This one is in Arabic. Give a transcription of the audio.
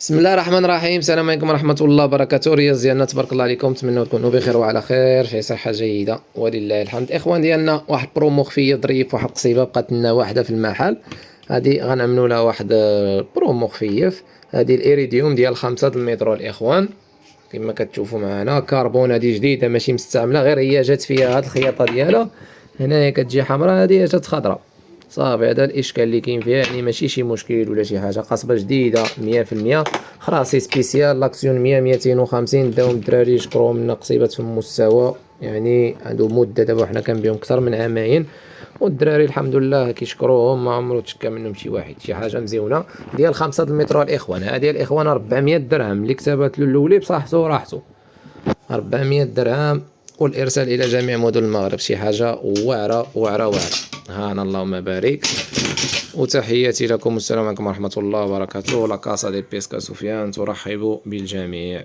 بسم الله الرحمن الرحيم. السلام عليكم ورحمة الله وبركاته. رياض ديالنا تبارك الله عليكم، نتمنى تكونوا بخير وعلى خير في صحة جيدة ولله الحمد. الاخوان ديالنا واحد برومو خفية ظريف، واحد قصيبة بقات لنا واحدة في المحل، هادي غنعملوا لها واحد برومو خفيف. هادي الإيريديوم ديال 5 المترو الاخوان، كما كتشوفوا معنا كربون، هادي جديدة ماشي مستعملة، غير هي جات فيها هاد الخياطة ديالها، هنايا كتجي حمراء، هادي جات خضراء صافي. هذا الاشكال اللي كاين فيها، يعني ماشي شي مشكل ولا شي حاجه، قصبه جديده 100%، خلاصي سبيسيال لاكسيون 100 250. داهم الدراري يشكروا منا قصيبتهم مستوى، يعني عندهم مده دابا حنا كنبيعهم اكثر من عامين، والدراري الحمد لله كيشكروهم، ما عمرو تشكى منهم شي واحد، شي حاجه مزيونه. ديال 5 المترو الاخوان، هذه الاخوان 400 درهم، اللي كتبت له الاولي بصحته راحته 400 درهم، والارسال الى جميع مدن المغرب. شي حاجه واعره واعره واعره. هانا اللهم بارك، وتحياتي لكم، والسلام عليكم ورحمه الله وبركاته. لا كاسا دي بيسكا سفيان ترحب بالجميع.